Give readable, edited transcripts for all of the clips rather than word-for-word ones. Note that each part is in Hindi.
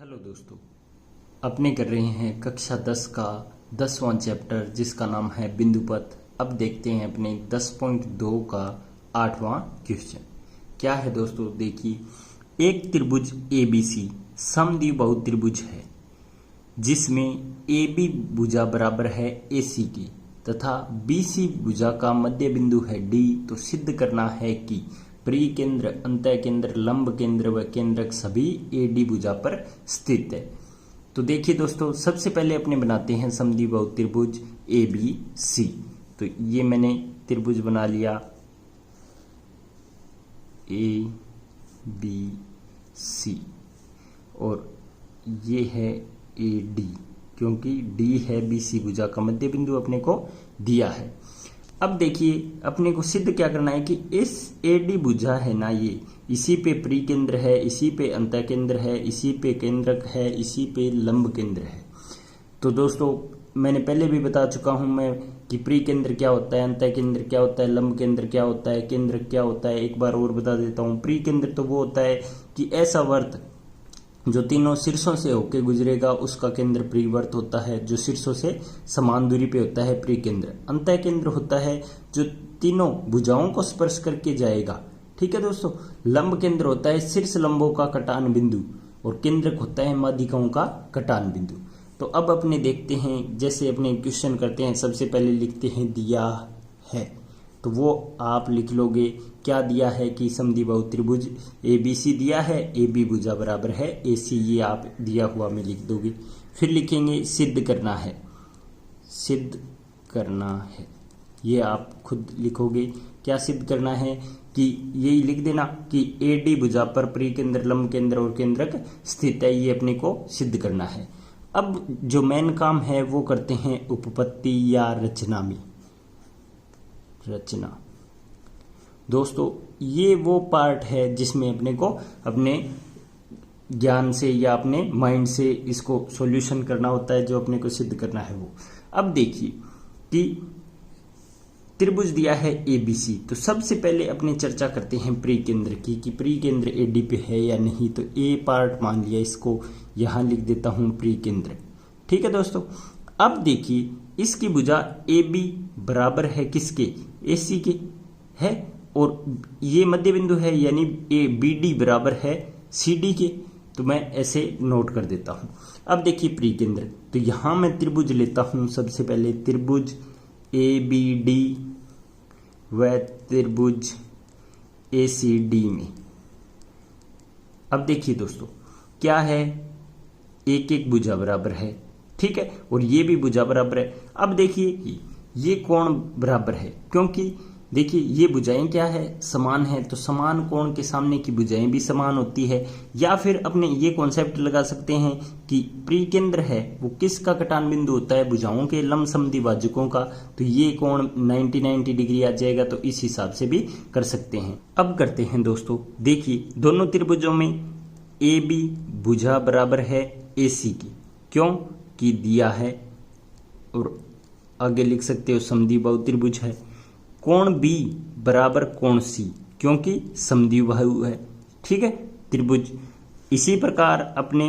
हेलो दोस्तों, अपने कर रहे हैं कक्षा 10 का 10वां चैप्टर जिसका नाम है बिंदुपथ। अब देखते हैं अपने 10.2 का 8वां क्वेश्चन। क्या है दोस्तों, देखिए, एक त्रिभुज ABC समद्विबाहु त्रिभुज है जिसमें AB भुजा बराबर है AC की तथा BC भुजा का मध्य बिंदु है D। तो सिद्ध करना है कि परिकेंद्र, अंतःकेंद्र, लंब केंद्र व केंद्रक सभी AD भुजा पर स्थित है। तो देखिए दोस्तों, सबसे पहले अपने बनाते हैं समद्विबाहु त्रिभुज ABC। तो ये मैंने त्रिभुज बना लिया ABC और ये है AD, क्योंकि D है BC भुजा का मध्य बिंदु अपने को दिया है। अब देखिए, अपने को सिद्ध क्या करना है कि इस AD भुजा है ना, ये इसी पे परिकेंद्र है, इसी पे अंतःकेंद्र है, इसी पे केंद्रक है, इसी पे लंब केंद्र है। तो दोस्तों, मैंने पहले भी बता चुका हूं मैं कि परिकेंद्र क्या होता है, अंतःकेंद्र क्या होता है, लंब केंद्र क्या होता है, केंद्रक क्या होता है। एक बार और बता देता हूं। परिकेंद्र तो वो होता है कि ऐसा वर्त जो तीनों शीर्षों से होकर गुजरेगा, उसका केंद्र परिवर्त होता है, जो शीर्षों से समान दूरी पे होता है परिकेंद्र। अंतःकेंद्र होता है जो तीनों भुजाओं को स्पर्श करके जाएगा। ठीक है दोस्तों। लंब केंद्र होता है शीर्ष लंबों का कटान बिंदु और केंद्रक होता है माध्यिकाओं का कटान बिंदु। तो अब अपने देखते हैं, जैसे अपने क्वेश्चन करते हैं, सबसे पहले लिखते हैं दिया है। तो वो आप लिख लोगे, क्या दिया है कि समद्विबाहु त्रिभुज ABC दिया है, AB भुजा बराबर है AC, ये आप दिया हुआ में लिख दोगे। फिर लिखेंगे सिद्ध करना है, सिद्ध करना है, ये आप खुद लिखोगे। क्या सिद्ध करना है कि यही लिख देना कि AD भुजा पर परिकेंद्र, लंब केंद्र और केंद्रक स्थित है, ये अपने को सिद्ध करना है। अब जो मेन काम है वो करते हैं उपपत्ति या रचना में। रचना दोस्तों, ये वो पार्ट है जिसमें अपने को अपने ज्ञान से या अपने माइंड से इसको सॉल्यूशन करना होता है, जो अपने को सिद्ध करना है वो। अब देखिए कि त्रिभुज दिया है ABC, तो सबसे पहले अपने चर्चा करते हैं परिकेंद्र की कि परिकेंद्र AD पे है या नहीं। तो A पार्ट मान लिया, इसको यहां लिख देता हूं परिकेंद्र। ठीक है दोस्तों। अब देखिए, इसकी भुजा AB बराबर है किसके, AC के है, और ये मध्य बिंदु है यानी BD बराबर है CD के। तो मैं ऐसे नोट कर देता हूं। अब देखिए परिकेंद्र, तो यहां मैं त्रिभुज लेता हूं। सबसे पहले त्रिभुज ABD व त्रिभुज ACD में। अब देखिए दोस्तों, क्या है, एक एक भुजा बराबर है, ठीक है, और ये भी भुजा बराबर है। अब देखिए ये कोण बराबर है, क्योंकि देखिए ये भुजाएं क्या है, समान है, तो समान कोण के सामने की भुजाएं भी समान होती है। या फिर अपने ये कॉन्सेप्ट लगा सकते हैं कि परिकेंद्र है वो किसका कटान बिंदु होता है, भुजाओं के लंब समद्विभाजकों का। तो ये कोण 90 डिग्री आ जाएगा, तो इस हिसाब से भी कर सकते हैं। अब करते हैं दोस्तों, देखिए दोनों त्रिभुजों में AB भुजा बराबर है AC की, क्यों कि दिया है, और आगे लिख सकते हो समद्विबाहु त्रिभुज है। कोण B बराबर कोण C, क्योंकि समद्विबाहु है। ठीक है, त्रिभुज। इसी प्रकार अपने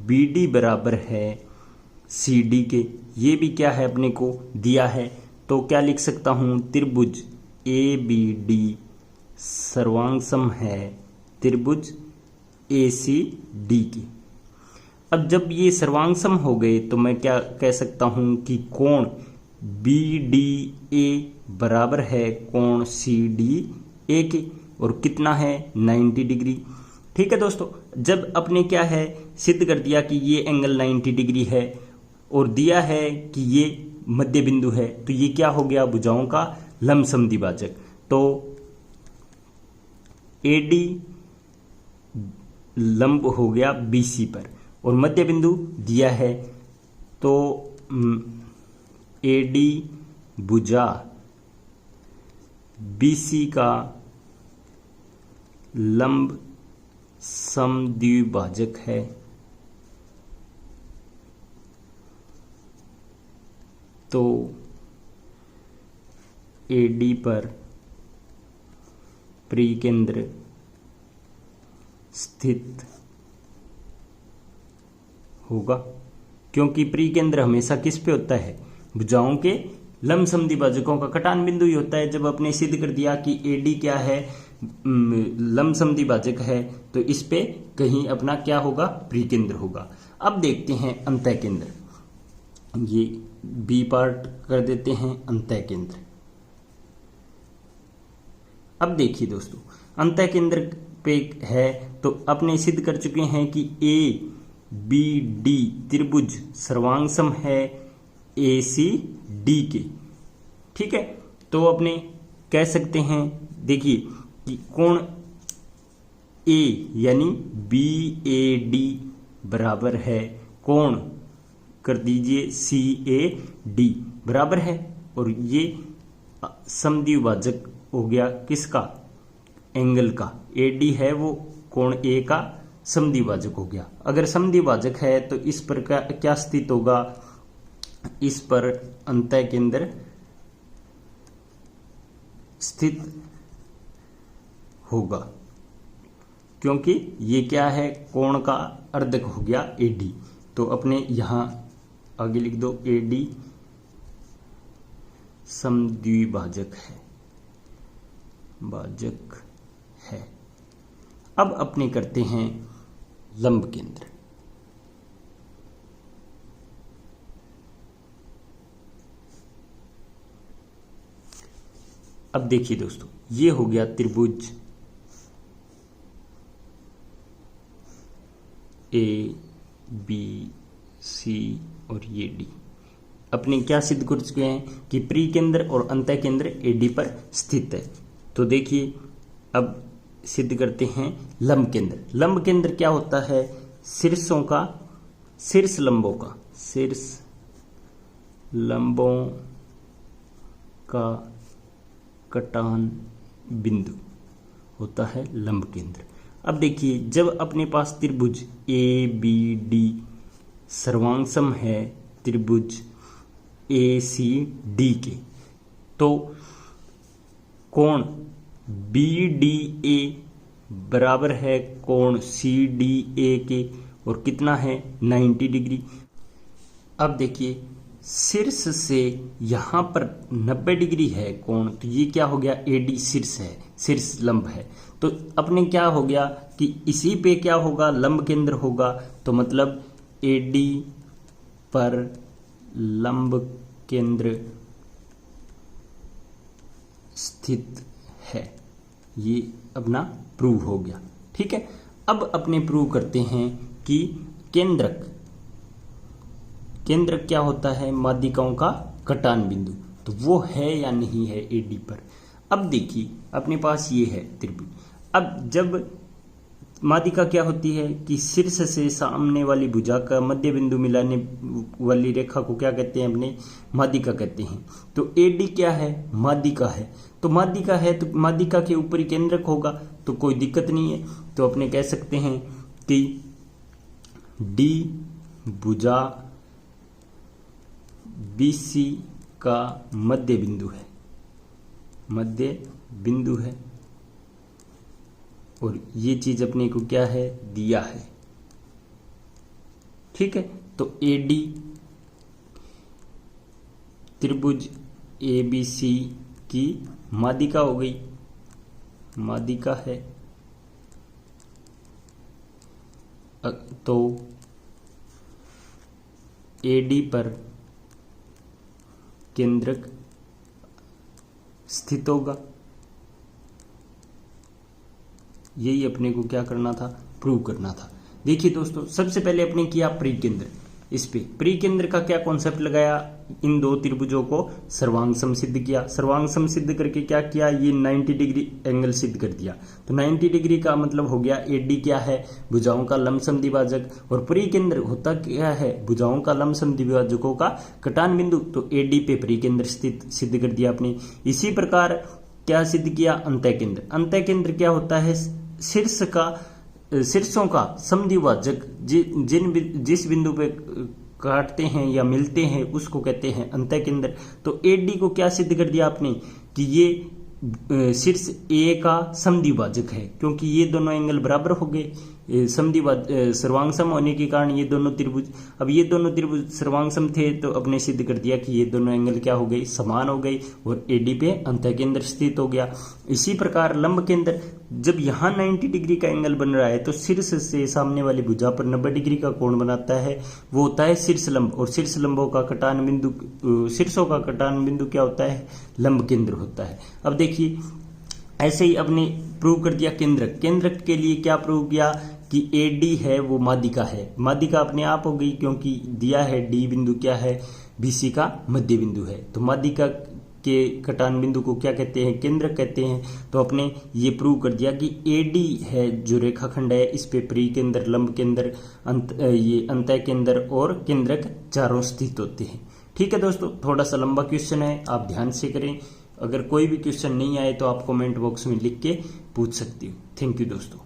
BD बराबर है CD के, ये भी क्या है अपने को दिया है। तो क्या लिख सकता हूं, त्रिभुज ABD सर्वांगसम है त्रिभुज ACD की। अब जब ये सर्वांगसम हो गए तो मैं क्या कह सकता हूं कि कोण BDA बराबर है कोण CDA के, और कितना है 90 डिग्री। ठीक है दोस्तों। जब अपने क्या है सिद्ध कर दिया कि ये एंगल 90 डिग्री है और दिया है कि ये मध्य बिंदु है, तो ये क्या हो गया, भुजाओं का लंब समद्विभाजक। तो AD लंब हो गया BC पर और मध्य बिंदु दिया है, तो AD भुजा BC का लंब समद्विभाजक है। तो AD पर परिकेंद्र स्थित होगा, क्योंकि परिकेंद्र हमेशा किस पे होता है, भुजाओं के लंबसम भाजकों का कटान बिंदु ही होता है। जब आपने सिद्ध कर दिया कि एडी क्या है, लंबसम भाजक है, तो इस पे कहीं अपना क्या होगा, परिकेंद्र होगा। अब देखते हैं अंतः केंद्र, ये बी पार्ट कर देते हैं अंतः केंद्र। अब देखिए दोस्तों, अंतः केंद्र पे है तो अपने सिद्ध कर चुके हैं कि ए बी डी त्रिभुज सर्वांगसम है ए सी डी के। ठीक है, तो अपने कह सकते हैं, देखिए कि कोण ए यानी बी ए डी बराबर है कोण, कर दीजिए सी ए डी बराबर है, और ये समद्विभाजक हो गया किसका, एंगल का। ए डी है वो कोण ए का समद्विभाजक हो गया। अगर समद्विभाजक है तो इस पर क्या स्थित होगा, इस पर अंतः केंद्र स्थित होगा, क्योंकि ये क्या है, कोण का अर्धक हो गया एडी। तो अपने यहां आगे लिख दो, एडी समद्विभाजक है, भाजक है। अब अपने करते हैं लंब केंद्र। अब देखिए दोस्तों, ये हो गया त्रिभुज ए बी सी और ये डी। अपने क्या सिद्ध कर चुके हैं कि परिकेंद्र और अंतः केंद्र एडी पर स्थित है। तो देखिए अब सिद्ध करते हैं लंब केंद्र। लंब केंद्र क्या होता है, शीर्षों का, शीर्ष लंबों का, शीर्ष लंबों का कटान बिंदु होता है लंब केंद्र। अब देखिए, जब अपने पास त्रिभुज ए बी डी सर्वांगसम है त्रिभुज ए सी डी के, तो कोण बी डी ए बराबर है कोण सी डी ए के, और कितना है 90 डिग्री। अब देखिए, शीर्ष से यहां पर 90 डिग्री है कोण, तो ये क्या हो गया, एडी शीर्ष है, शीर्ष लंब है। तो अपने क्या हो गया कि इसी पे क्या होगा, लंब केंद्र होगा। तो मतलब एडी पर लंब केंद्र स्थित है, ये अपना प्रूव हो गया। ठीक है, अब अपने प्रूव करते हैं कि केंद्रक, केंद्रक क्या होता है, माध्यिकाओं का कटान बिंदु, तो वो है या नहीं है एडी पर। अब देखिए, अपने पास ये है त्रिभुज। अब जब माध्यिका क्या होती है कि शीर्ष से सामने वाली भुजा का मध्य बिंदु मिलाने वाली रेखा को क्या कहते हैं, अपने माध्यिका कहते हैं। तो एडी क्या है, माध्यिका है। तो माध्यिका है तो माध्यिका के ऊपरी केंद्रक होगा, तो कोई दिक्कत नहीं है। तो अपने कह सकते हैं कि डी भुजा बीसी का मध्य बिंदु है, मध्य बिंदु है, और ये चीज अपने को क्या है, दिया है। ठीक है, तो एडी त्रिभुज एबीसी की माध्यिका हो गई, माध्यिका है। तो एडी पर केंद्रक स्थित होगा। यही अपने को क्या करना था, प्रूव करना था। देखिए दोस्तों, सबसे पहले अपने किया परिकेंद्र। इस पे परिकेंद्र का क्या कॉन्सेप्ट लगाया, इन दो त्रिभुजों को सर्वांगसम सिद्ध किया। सर्वांगसम सिद्ध करके क्या किया, ये 90 डिग्री एंगल सिद्ध कर दिया। तो 90 डिग्री का मतलब हो गया एडी क्या है, भुजाओं का लंबसम द्विभाजक, और परिकेंद्र होता क्या है, भुजाओं का लंबसम द्विभाजकों का कटान बिंदु। तो एडी पे परिकेंद्र स्थित सिद्ध कर दिया आपने। इसी प्रकार क्या सिद्ध किया, अंतः केंद्र। अंतः केंद्र क्या होता है, शीर्ष का, शीर्षों का समद्विभाजक, जिस बिंदु पे काटते हैं या मिलते हैं उसको कहते हैं अंतः केंद्र। तो एडी को क्या सिद्ध कर दिया आपने कि ये शीर्ष ए का समद्विभाजक है, क्योंकि ये दोनों एंगल बराबर हो गए सर्वांगसम होने के कारण ये दोनों त्रिभुज, अब ये दोनों त्रिभुज सर्वांगसम थे तो अपने सिद्ध कर दिया कि ये दोनों एंगल क्या हो गए, समान हो गए और एडी पे अंतःकेंद्र स्थित हो गया। इसी प्रकार लंब केंद्र, जब यहाँ 90 डिग्री का एंगल बन रहा है तो शीर्ष से सामने वाली भुजा पर 90 डिग्री का कोण बनाता है, वो होता है शीर्ष लंब, और शीर्ष लंबों का कटान बिंदु, शीर्षों का कटान बिंदु क्या होता है, लंब केंद्र होता है। अब देखिए ऐसे ही अपने प्रूव कर दिया केंद्रक। केंद्रक के लिए क्या प्रूव किया कि एडी है वो माध्यिका है, माध्यिका अपने आप हो गई क्योंकि दिया है डी बिंदु क्या है, बीसी का मध्य बिंदु है, तो माध्यिका के कटान बिंदु को क्या कहते हैं, केंद्रक कहते हैं। तो अपने ये प्रूव कर दिया कि एडी है जो रेखाखंड है, इस पे परिकेंद्र, लंब केंद्र, ये अंतः केंद्र और केंद्रक चारों स्थित होते हैं। ठीक है दोस्तों, थोड़ा सा लंबा क्वेश्चन है, आप ध्यान से करें। अगर कोई भी क्वेश्चन नहीं आए तो आप कमेंट बॉक्स में लिख के पूछ सकती हो। थैंक यू दोस्तों।